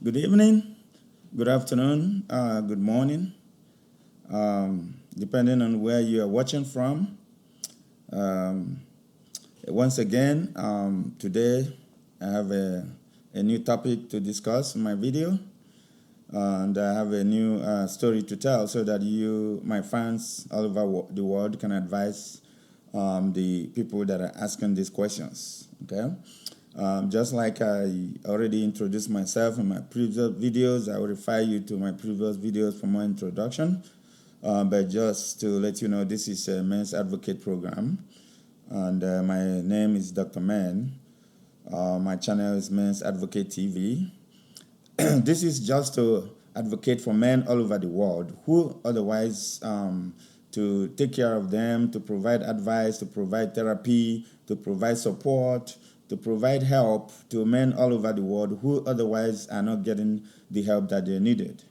Good evening, good afternoon, good morning, depending on where you are watching from. Um, Once again, today I have a new topic to discuss in my video, and I have a new story to tell so that you, my fans all over the world, can advise the people that are asking these questions. Okay. Just like I already introduced myself in my previous videos, I will refer you to my previous videos for more introduction. But just to let you know, this is a Men's Advocate program, and my name is Dr. Men. My channel is Men's Advocate TV. This is just to advocate for men all over the world who otherwise to take care of them, to provide advice, to provide therapy, to provide support, to provide help to men all over the world who otherwise are not getting the help that they needed.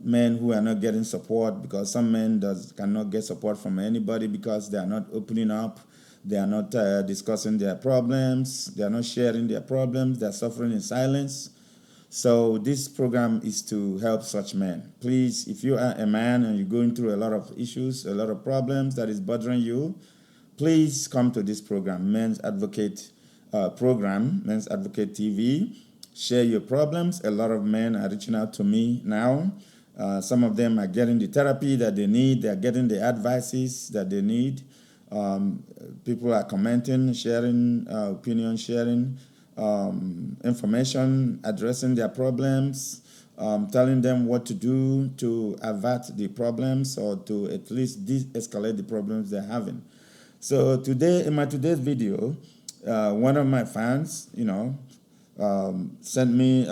Men who are not getting support, because some men cannot get support from anybody because they are not opening up, they are not discussing their problems, they are not sharing their problems, they are suffering in silence. So this program is to help such men. Please, if you are a man and you're going through a lot of issues, a lot of problems that is bothering you, please come to this program, Men's Advocate program, Men's Advocate TV. Share your problems. A lot of men are reaching out to me now. Some of them are getting the therapy that they need. They are getting the advices that they need. People are commenting, sharing opinion, sharing information, addressing their problems, telling them what to do to avert the problems or to at least de-escalate the problems they're having. So today, in my today's video, one of my fans, sent me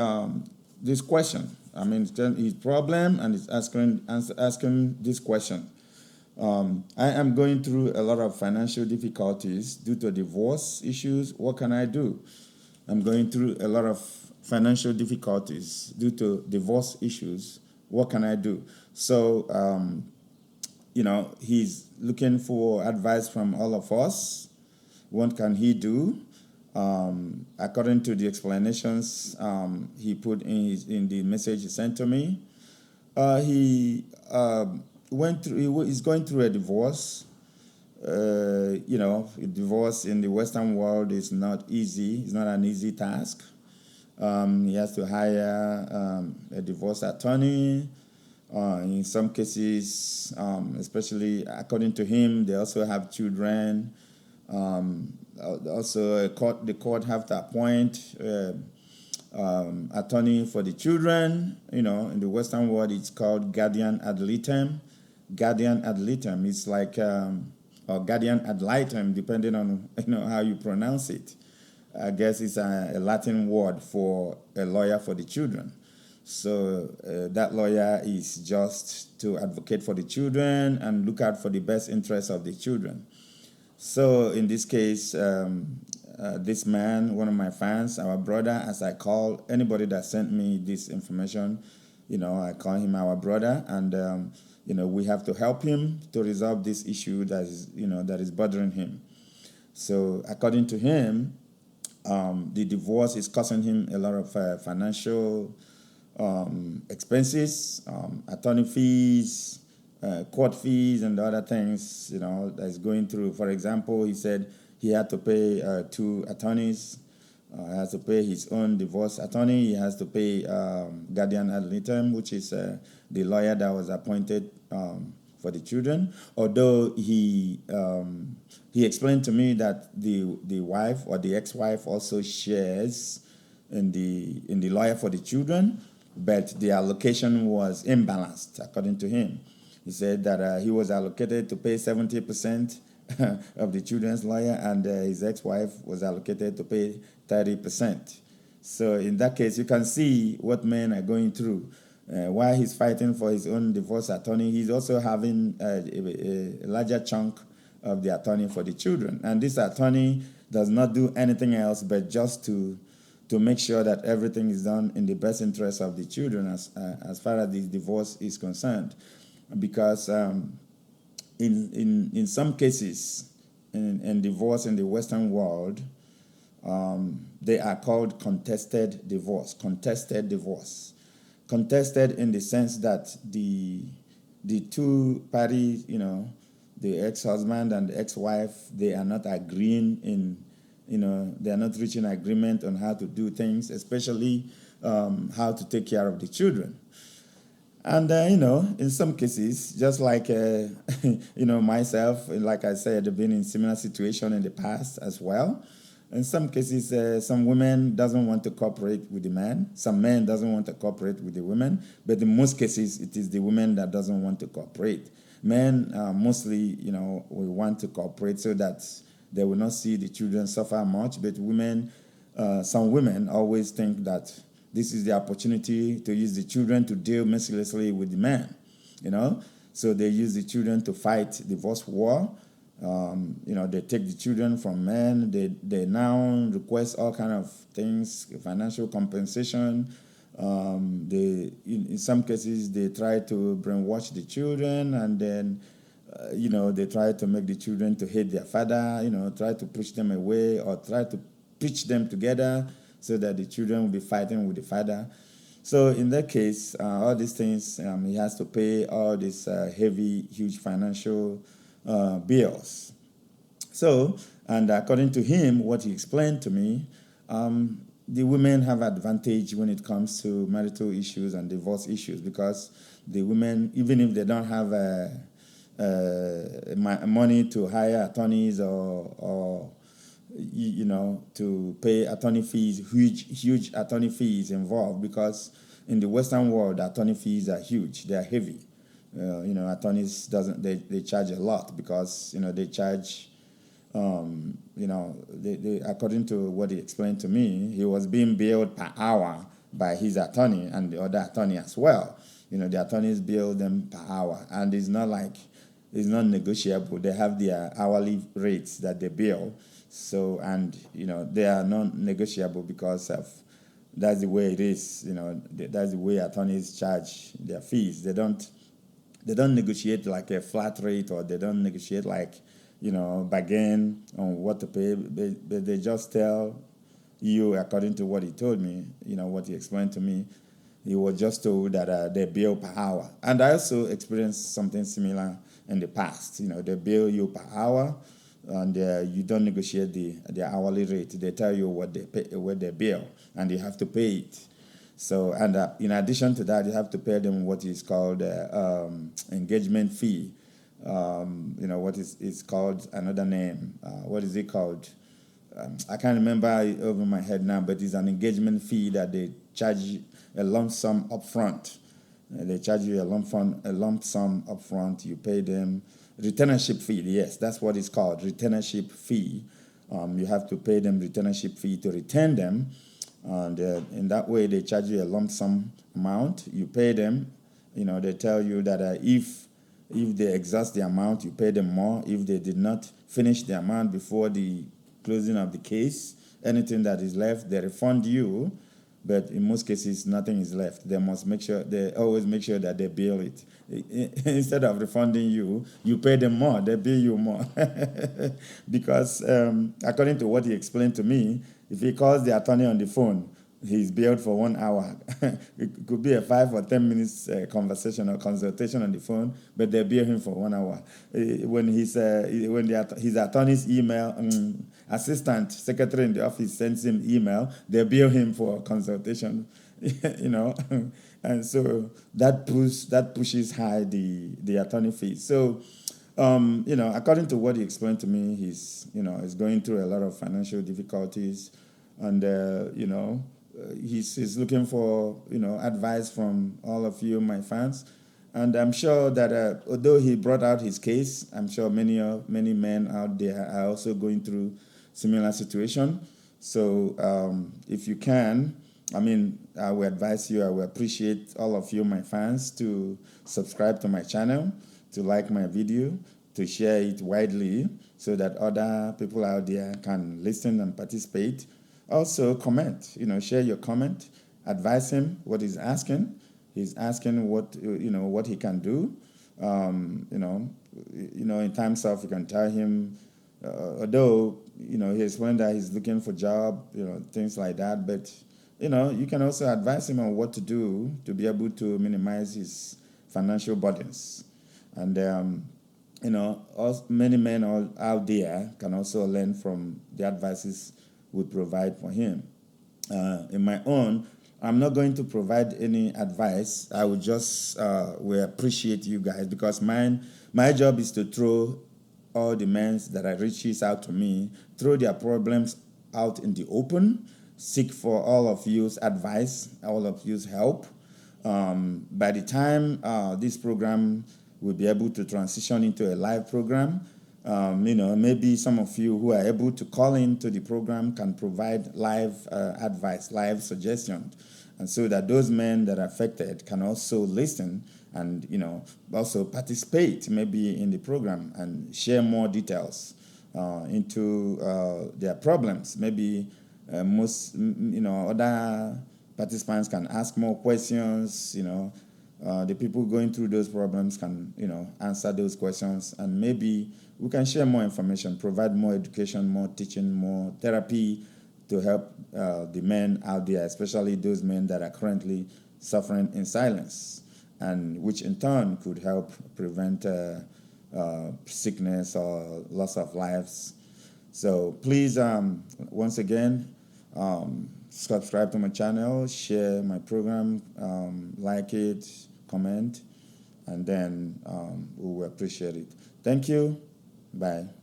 this question. I mean, his problem, and he's asking this question. I am going through a lot of financial difficulties due to divorce issues. What can I do? I'm going through a lot of financial difficulties due to divorce issues. What can I do? So, he's looking for advice from all of us. What can he do? According to the explanations he put in the message he sent to me, he went through. He's going through a divorce. Divorce in the Western world is not easy. It's not an easy task. He has to hire a divorce attorney. In some cases, especially according to him, they also have children. Also, the court have to appoint attorney for the children. In the Western world, it's called guardian ad litem. Guardian ad litem is like or guardian ad litem, depending on how you pronounce it. I guess it's a Latin word for a lawyer for the children. So that lawyer is just to advocate for the children and look out for the best interests of the children. So in this case, this man, one of my fans, our brother, as I call anybody that sent me this information, I call him our brother, and we have to help him to resolve this issue that is bothering him. So according to him, the divorce is costing him a lot of financial expenses, attorney fees, court fees, and other things, that is going through. For example, he said he had to pay 2 attorneys. He has to pay his own divorce attorney. He has to pay guardian ad litem, which is the lawyer that was appointed for the children. Although he explained to me that the wife or the ex-wife also shares in the lawyer for the children, but the allocation was imbalanced according to him. He said that he was allocated to pay 70% of the children's lawyer, and his ex-wife was allocated to pay 30%. So in that case, you can see what men are going through. While he's fighting for his own divorce attorney, he's also having a larger chunk of the attorney for the children. And this attorney does not do anything else but just to make sure that everything is done in the best interest of the children as far as the divorce is concerned. Because in some cases, in divorce in the Western world, They are called contested divorce. Contested divorce. Contested in the sense that the two parties, the ex-husband and the ex-wife, they are not agreeing they are not reaching agreement on how to do things, especially how to take care of the children. And, in some cases, just like, myself, like I said, I've been in similar situation in the past as well. In some cases, some women doesn't want to cooperate with the man. Some men doesn't want to cooperate with the women. But in most cases, it is the women that doesn't want to cooperate. Men mostly, we want to cooperate so that they will not see the children suffer much. But some women always think that this is the opportunity to use the children to deal mercilessly with the man, So they use the children to fight divorce war. They take the children from men. They now request all kind of things, financial compensation. In some cases, they try to brainwash the children, and then, they try to make the children to hate their father, try to push them away or try to pitch them together so that the children will be fighting with the father. So in that case, all these things, he has to pay all these heavy, huge financial bills. So, and according to him, what he explained to me, the women have advantage when it comes to marital issues and divorce issues, because the women, even if they don't have money to hire attorneys or to pay attorney fees, huge attorney fees involved, because in the Western world, attorney fees are huge. They are heavy. Attorneys they charge a lot because they charge. According to what he explained to me, he was being billed per hour by his attorney and the other attorney as well. The attorneys bill them per hour, and it's not negotiable. They have their hourly rates that they bill. So, and, they are non-negotiable because of that's the way it is. That's the way attorneys charge their fees. They don't negotiate like a flat rate, or they don't negotiate like, bargain on what to pay. They just tell you, according to what he told me, what he explained to me, he was just told that they bill per hour. And I also experienced something similar in the past. They bill you per hour, and you don't negotiate the hourly rate. They tell you what they bill, and you have to pay it. So, and in addition to that, you have to pay them what is called engagement fee. What is called another name. What is it called? I can't remember it over my head now, but it's an engagement fee that they charge a lump sum upfront. They charge you a lump sum upfront. You pay them retainership fee. Yes, that's what it's called, retainership fee. You have to pay them retainership fee to retain them, and in that way they charge you a lump sum amount. You pay them. They tell you that if they exhaust the amount, you pay them more. If they did not finish the amount before the closing of the case, anything that is left, they refund you. But in most cases, nothing is left. They always make sure that they bill it. Instead of refunding you, you pay them more. They bill you more. Because according to what he explained to me, if he calls the attorney on the phone, he's billed for 1 hour. It could be a 5 or 10 minutes conversation or consultation on the phone, but they bill him for 1 hour. When his attorney's email, assistant, secretary in the office sends him email, they bill him for consultation, and so that pushes high the attorney fees. So, according to what he explained to me, he's going through a lot of financial difficulties, and he's looking for advice from all of you, my fans. And I'm sure that although he brought out his case, I'm sure many men out there are also going through similar situation. So if you can, I will advise you, I will appreciate all of you, my fans, to subscribe to my channel, to like my video, to share it widely so that other people out there can listen and participate. Also, comment, share your comment, advise him what he's asking. He's asking what he can do. In times of, you can tell him, although he explained that he's looking for job, things like that. But you can also advise him on what to do to be able to minimize his financial burdens. And many men out there can also learn from the advices we provide for him. In my own, I'm not going to provide any advice. I would just will appreciate you guys, because my job is to throw all the men that are reaches out to me, throw their problems out in the open, seek for all of you's advice, all of you's help. By the time this program will be able to transition into a live program, maybe some of you who are able to call into the program can provide live advice, live suggestions, and so that those men that are affected can also listen and also participate maybe in the program and share more details into their problems. Maybe most other participants can ask more questions. The people going through those problems can answer those questions, and maybe we can share more information, provide more education, more teaching, more therapy to help the men out there, especially those men that are currently suffering in silence, and which in turn could help prevent sickness or loss of lives. So please, once again, subscribe to my channel, share my program, like it, comment, and then we will appreciate it. Thank you. Bye.